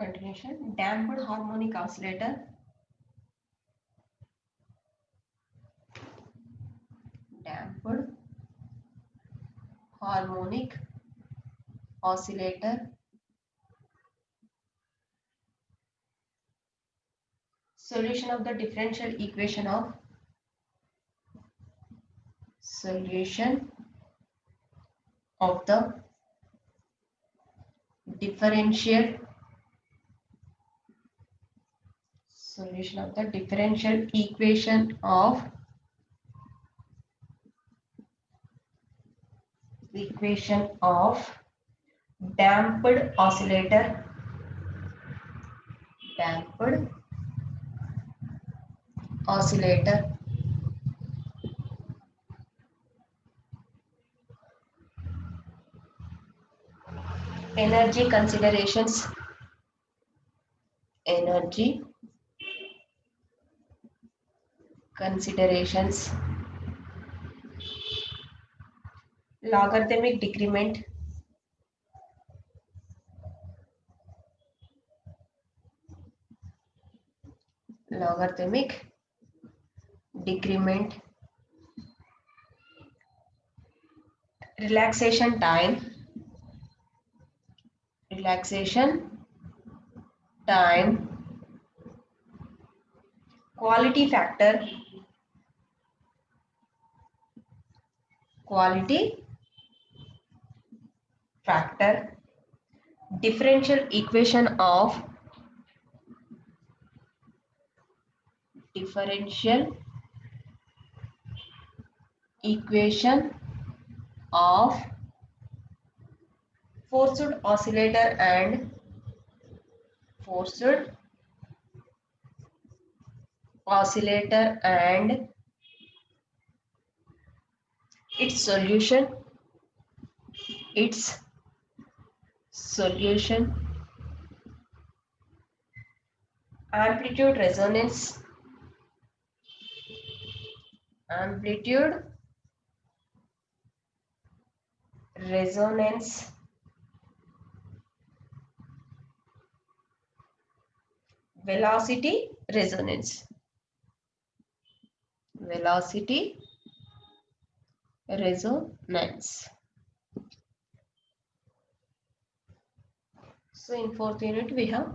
Continuation. Damped harmonic oscillator. Damped harmonic oscillator. Solution of the differential equation of solution of the differential solution of the differential equation of damped oscillator. Damped oscillator. Energy considerations. Energy considerations. Logarithmic decrement. Logarithmic decrement. Relaxation time. Relaxation time. Quality factor. Quality factor. Differential equation of differential equation of forced oscillator and forced oscillator and its solution. Its solution. Amplitude resonance. Amplitude resonance. Velocity resonance. Velocity resonance. So in fourth unit we have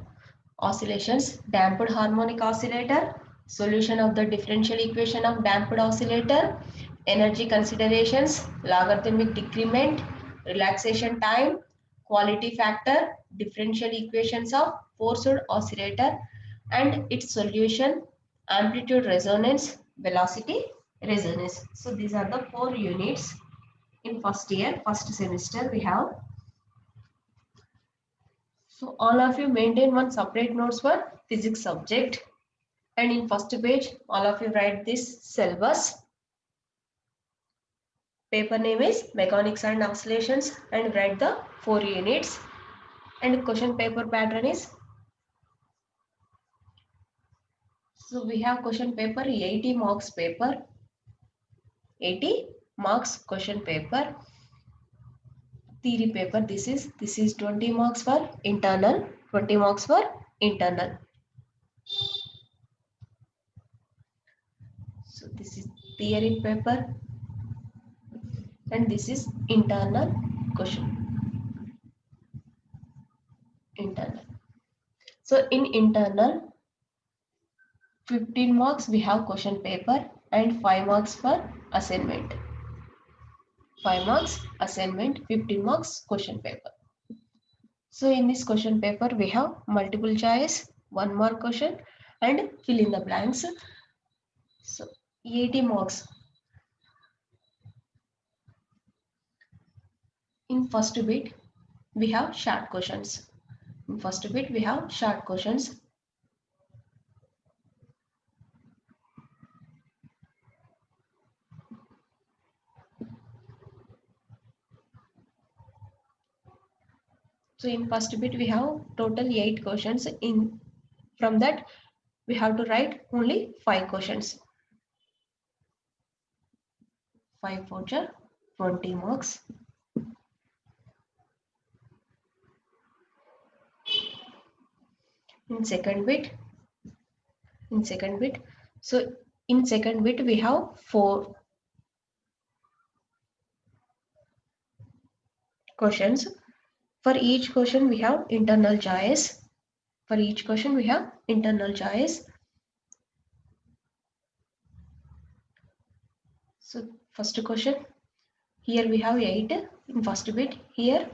oscillations, damped harmonic oscillator, solution of the differential equation of damped oscillator, energy considerations, logarithmic decrement, relaxation time, quality factor, differential equations of forced oscillator and its solution, amplitude resonance, velocity resonance. So these are the 4 units in first year, first semester we have. So all of you maintain one separate notes for physics subject, and in first page all of you write this syllabus. Paper name is mechanics and oscillations and write the 4 units, and question paper pattern is, so we have question paper 80 marks paper, 80 marks question paper. Theory paper, this is 20 marks for internal, 20 marks for internal. So this is theory paper and this is internal question. Internal. So in internal 15 marks we have question paper and 5 marks for assignment. 5 marks assignment, 15 marks question paper. So in this question paper we have multiple choice, 1 mark question and fill in the blanks. So 80 marks. In first bit we have short questions. In first bit we have short questions. So in first bit we have total 8 questions. In from that we have to write only 5 questions. 5 for 20 marks. in second bit. So in second bit we have 4 questions. For each question we have internal choice. So first question, here we have 8 in first bit. Here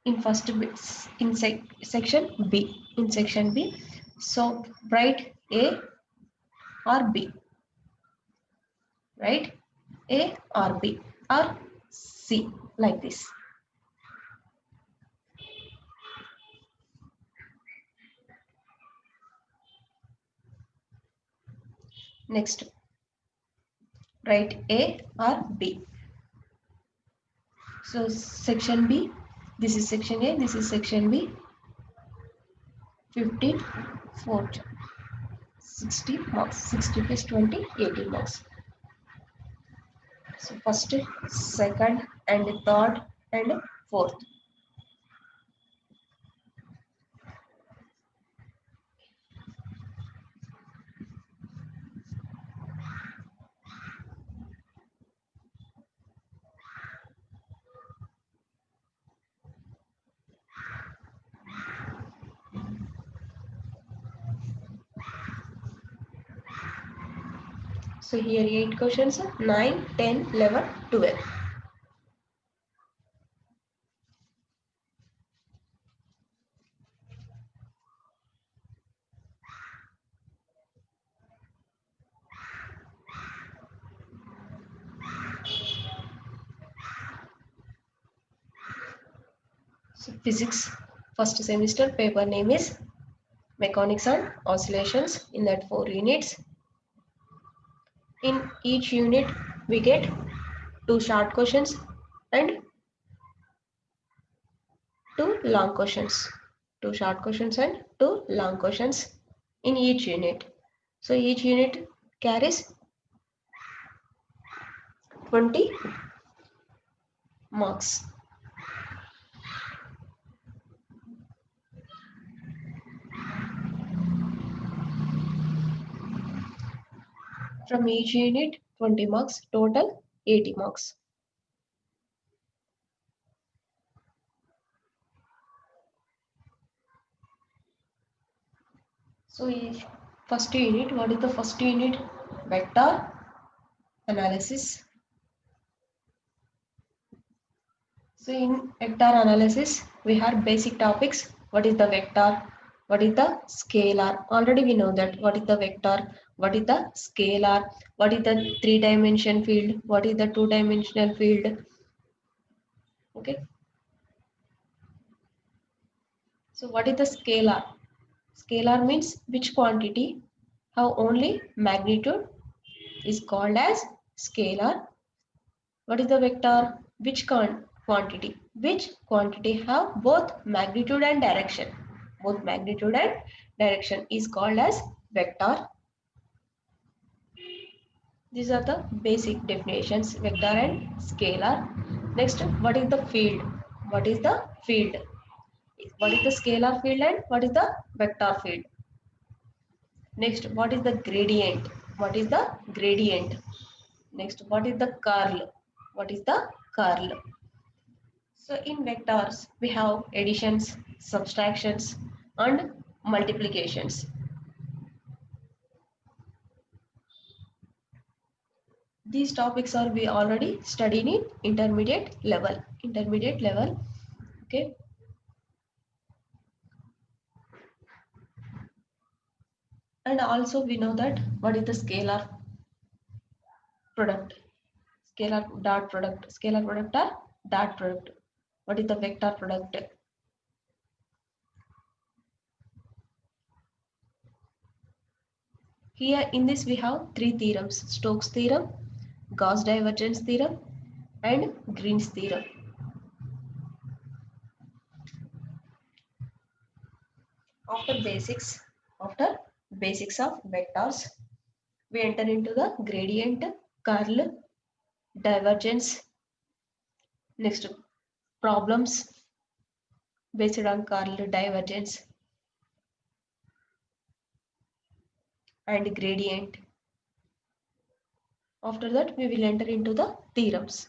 in first bit, in section B. So write A or B. Right? A or B or C, like this. Next, write A or B. So section B, this is section A, this is section B. 15, 40, 60 marks. 60 plus 20, 80 marks. So first, second, and third, and fourth. So here 8 questions, 9, 10, 11, 12. So physics first semester paper name is mechanics and oscillations. In that 4 units. In each unit we get 2 short questions and 2 long questions. 2 short questions and 2 long questions in each unit. So each unit carries 20 marks. From each unit 20 marks, total 80 marks. So first unit, what is the first unit? Vector analysis. So in vector analysis, we have basic topics. What is the vector? What is the scalar? Already we know that. What is the vector? What is the scalar? What is the 3-dimension field? What is the 2-dimensional field? Okay. So what is the scalar? Scalar means which quantity have only magnitude is called as scalar. What is the vector? Which quantity? Which quantity have both magnitude and direction? Both magnitude and direction is called as vector. These are the basic definitions, vector and scalar. Next, what is the field? What is the field? What is the scalar field and what is the vector field? Next, what is the gradient? What is the gradient? Next, what is the curl? What is the curl? So in vectors, we have additions, subtractions, and multiplications. These topics are we already studied in intermediate level. Okay. And also we know that what is the scalar product, scalar dot product, scalar product or dot product. What is the vector product? Here in this we have 3 theorems: Stokes theorem, Gauss divergence theorem, and Green's theorem. After basics of vectors, we enter into the gradient, curl, divergence. Next, problems based on curl, divergence. and gradient. After that, we will enter into the theorems.